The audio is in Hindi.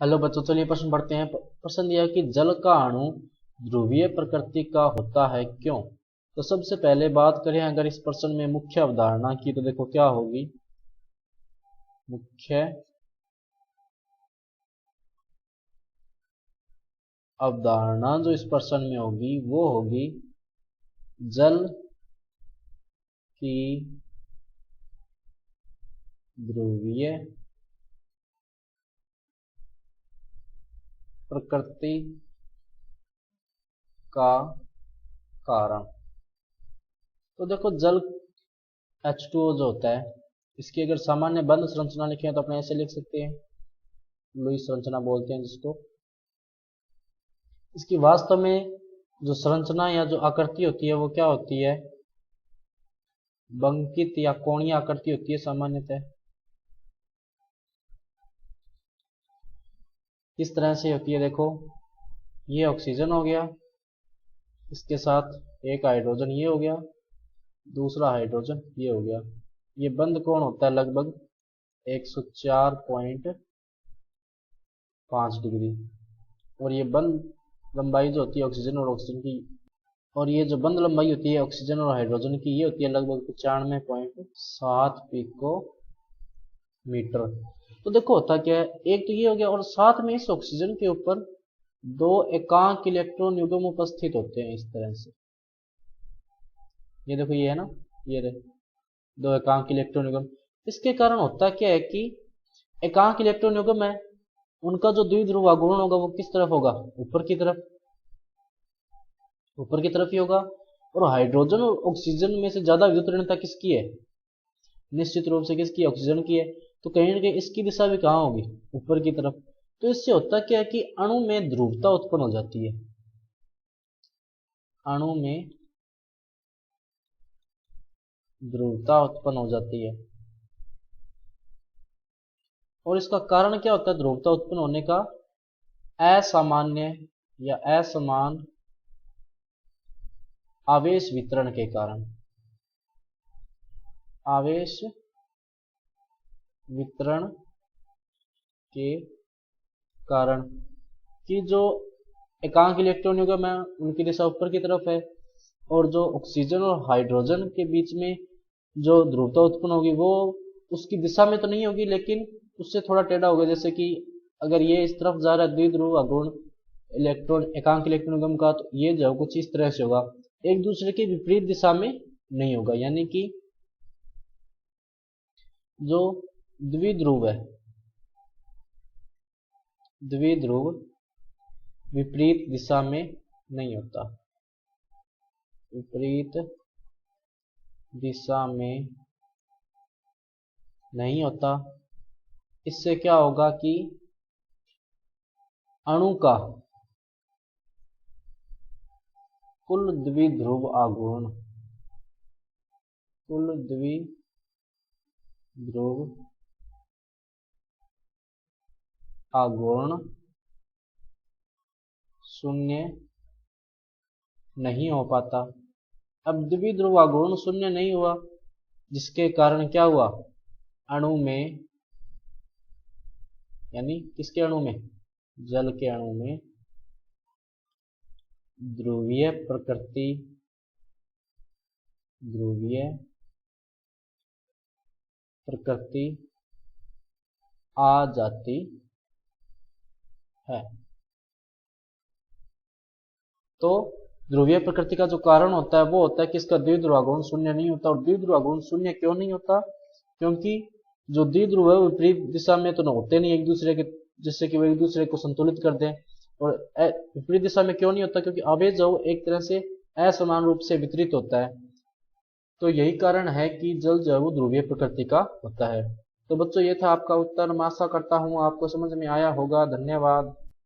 हेलो बच्चों, चलिए प्रश्न पढ़ते हैं। प्रश्न दिया है कि जल का अणु ध्रुवीय प्रकृति का होता है क्यों। तो सबसे पहले बात करें अगर इस प्रश्न में मुख्य अवधारणा की, तो देखो क्या होगी। मुख्य अवधारणा जो इस प्रश्न में होगी वो होगी जल की ध्रुवीय प्रकृति का कारण। तो देखो जल H2O जो होता है, इसकी अगर सामान्य बंध संरचना लिखें तो अपने ऐसे लिख सकते हैं, लुईस संरचना बोलते हैं जिसको। इसकी वास्तव में जो संरचना या जो आकृति होती है वो क्या होती है, बंकित या कोणीय आकृति होती है सामान्यतः। इस तरह से होती है, देखो ये ऑक्सीजन हो गया, इसके साथ एक हाइड्रोजन ये हो गया, दूसरा हाइड्रोजन ये हो गया। ये बंध कोण होता है लगभग 104.5 डिग्री। और ये बंध लंबाई जो होती है ऑक्सीजन और ऑक्सीजन की, और ये जो बंध लंबाई होती है ऑक्सीजन और हाइड्रोजन की, ये होती है लगभग 95.7 पिको मीटर। तो देखो होता क्या है, एक तो ये हो गया और साथ में इस ऑक्सीजन के ऊपर दो एकांक इलेक्ट्रॉन युग्म उपस्थित होते हैं इस तरह से। ये देखो ये है ना, ये रहे दो एकांक इलेक्ट्रॉन युग्म। इसके कारण होता क्या है कि एकांक इलेक्ट्रॉन युग्म है, उनका जो द्विध्रुव आघूर्ण होगा वो किस तरफ होगा, ऊपर की तरफ, ऊपर की तरफ ही होगा। और हाइड्रोजन और ऑक्सीजन में से ज्यादा विद्युत ऋणता किसकी है, निश्चित रूप से किसकी, ऑक्सीजन की है। तो कहीं ना कहीं इसकी दिशा भी कहाँ होगी, ऊपर की तरफ। तो इससे होता क्या है कि अणु में ध्रुवता उत्पन्न हो जाती है, अणु में ध्रुवता उत्पन्न हो जाती है। और इसका कारण क्या होता है ध्रुवता उत्पन्न होने का, असामान्य या असमान आवेश वितरण के कारण। आवेश वितरण के कारण कि जो एकांक इलेक्ट्रॉन युग्म है उनकी दिशा ऊपर की तरफ है, और जो ऑक्सीजन और हाइड्रोजन के बीच में जो ध्रुवता उत्पन्न होगी वो उसकी दिशा में तो नहीं होगी, लेकिन उससे थोड़ा टेढ़ा होगा। जैसे कि अगर ये इस तरफ जा रहा है द्विध्रुव आघूर्ण इलेक्ट्रॉन एकांक इलेक्ट्रॉन युग्म का, तो ये जो कुछ इस तरह से होगा, एक दूसरे के विपरीत दिशा में नहीं होगा। यानी कि जो द्विध्रुव है, द्विध्रुव विपरीत दिशा में नहीं होता, विपरीत दिशा में नहीं होता। इससे क्या होगा कि अणु का कुल द्विध्रुव आघूर्ण, कुल द्विध्रुव आघूर्ण शून्य नहीं हो पाता। अब द्विध्रुव आघूर्ण शून्य नहीं हुआ, जिसके कारण क्या हुआ, अणु में, यानी किसके अणु में, जल के अणु में ध्रुवीय प्रकृति, ध्रुवीय प्रकृति आ जाती है। तो ध्रुवीय प्रकृति का जो कारण होता है वो होता है कि इसका द्विध्रुव आघूर्ण शून्य नहीं होता। और द्विध्रुव आघूर्ण शून्य क्यों नहीं होता, क्योंकि जो द्विध्रुव है वो विपरीत दिशा में तो होते नहीं एक दूसरे के, जिससे कि वो एक दूसरे को संतुलित कर दें। और विपरीत दिशा में क्यों नहीं होता, क्योंकि आवेश जो एक तरह से असमान रूप से वितरित होता है। तो यही कारण है कि जल जो है वो ध्रुवीय प्रकृति का होता है। तो बच्चों ये था आपका उत्तर। मैं आशा करता हूँ आपको समझ में आया होगा। धन्यवाद।